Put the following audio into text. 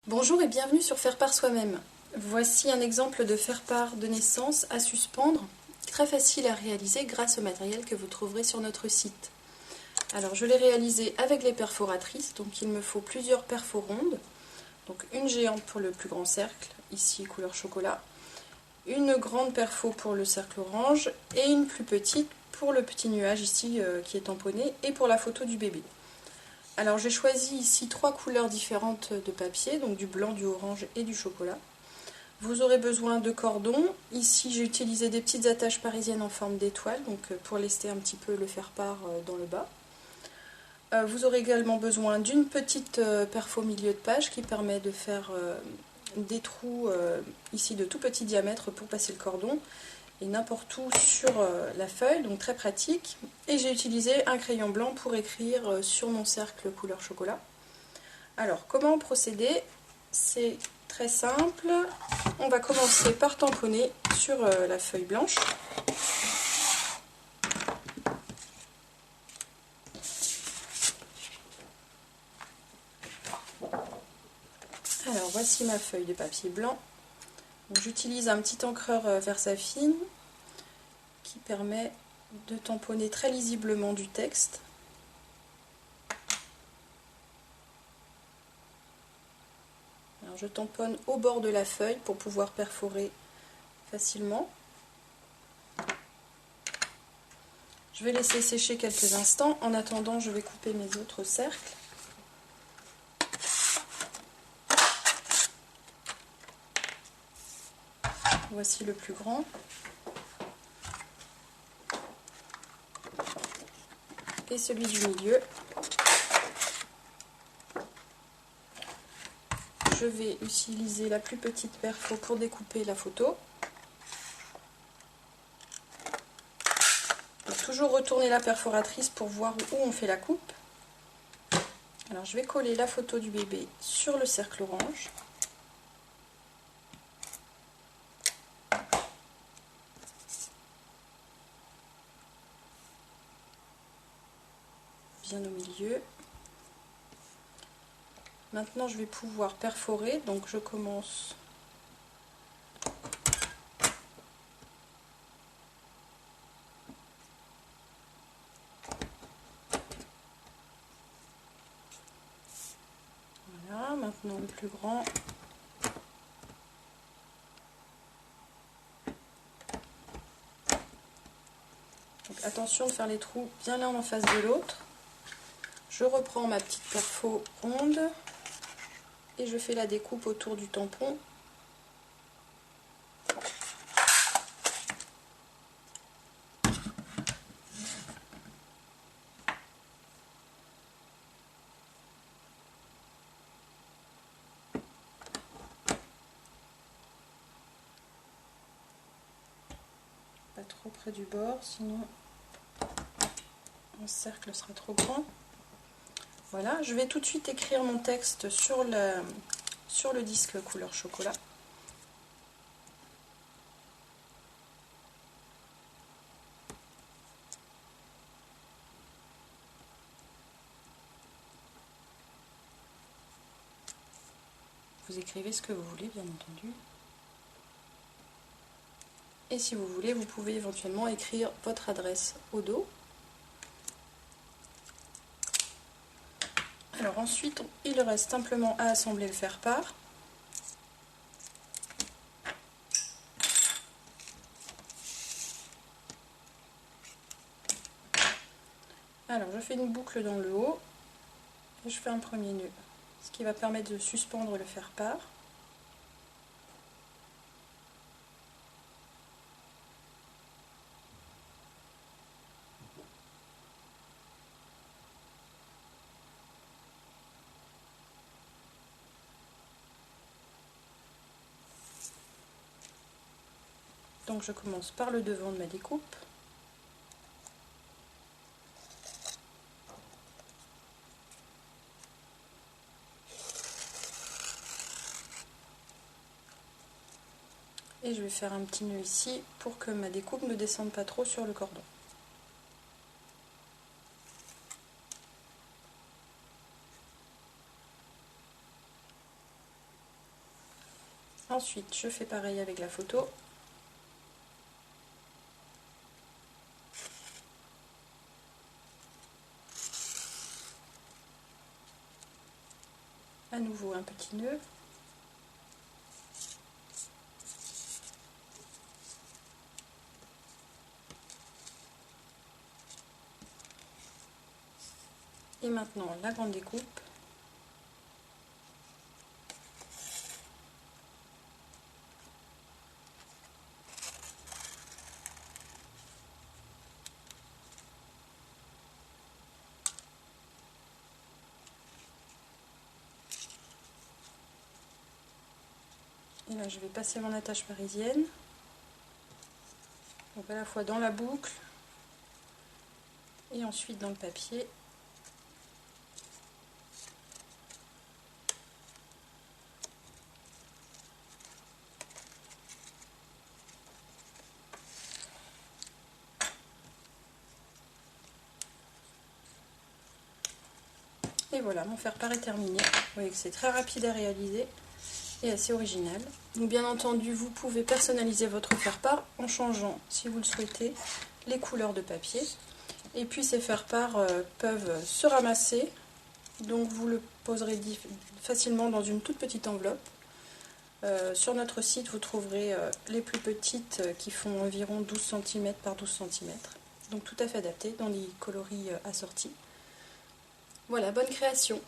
Bonjour et bienvenue sur Faire part soi-même. Voici un exemple de faire-part de naissance à suspendre, très facile à réaliser grâce au matériel que vous trouverez sur notre site. Alors je l'ai réalisé avec les perforatrices, donc il me faut plusieurs perfos rondes, donc une géante pour le plus grand cercle, ici couleur chocolat, une grande perfo pour le cercle orange et une plus petite pour le petit nuage ici qui est tamponné et pour la photo du bébé. Alors j'ai choisi ici trois couleurs différentes de papier, donc du blanc, du orange et du chocolat. Vous aurez besoin de cordons. Ici j'ai utilisé des petites attaches parisiennes en forme d'étoile, donc pour lester un petit peu le faire-part dans le bas. Vous aurez également besoin d'une petite perfo milieu de page qui permet de faire des trous ici de tout petit diamètre pour passer le cordon et n'importe où sur la feuille, donc très pratique. Et j'ai utilisé un crayon blanc pour écrire sur mon cercle couleur chocolat. Alors comment procéder? C'est très simple. On va commencer par tamponner sur la feuille blanche. Alors voici ma feuille de papier blanc. J'utilise un petit encreur Versafine qui permet de tamponner très lisiblement du texte. Alors, je tamponne au bord de la feuille pour pouvoir perforer facilement. Je vais laisser sécher quelques instants. En attendant, je vais couper mes autres cercles. Voici le plus grand. Et celui du milieu. Je vais utiliser la plus petite perfo pour découper la photo. Donc, toujours retourner la perforatrice pour voir où on fait la coupe. Alors je vais coller la photo du bébé sur le cercle orange. Bien au milieu. Maintenant je vais pouvoir perforer, donc je commence voilà, maintenant le plus grand. Donc attention de faire les trous bien l'un en face de l'autre. Je reprends ma petite perfo ronde et je fais la découpe autour du tampon. Pas trop près du bord, sinon mon cercle sera trop grand. Voilà, je vais tout de suite écrire mon texte sur le disque couleur chocolat. Vous écrivez ce que vous voulez, bien entendu. Et si vous voulez, vous pouvez éventuellement écrire votre adresse au dos. Alors ensuite, il reste simplement à assembler le faire-part. Alors je fais une boucle dans le haut et je fais un premier nœud, ce qui va permettre de suspendre le faire-part. Donc je commence par le devant de ma découpe. Et je vais faire un petit nœud ici pour que ma découpe ne descende pas trop sur le cordon. Ensuite, je fais pareil avec la photo. À nouveau un petit nœud. Et maintenant la grande découpe. Et là je vais passer mon attache parisienne. Donc à la fois dans la boucle et ensuite dans le papier. Et voilà, mon faire-part est terminé. Vous voyez que c'est très rapide à réaliser et assez original. Donc bien entendu, vous pouvez personnaliser votre faire-part en changeant, si vous le souhaitez, les couleurs de papier. Et puis ces faire-part peuvent se ramasser, donc vous le poserez facilement dans une toute petite enveloppe. Sur notre site, vous trouverez les plus petites qui font environ 12 cm par 12 cm. Donc tout à fait adapté dans les coloris assortis. Voilà, bonne création!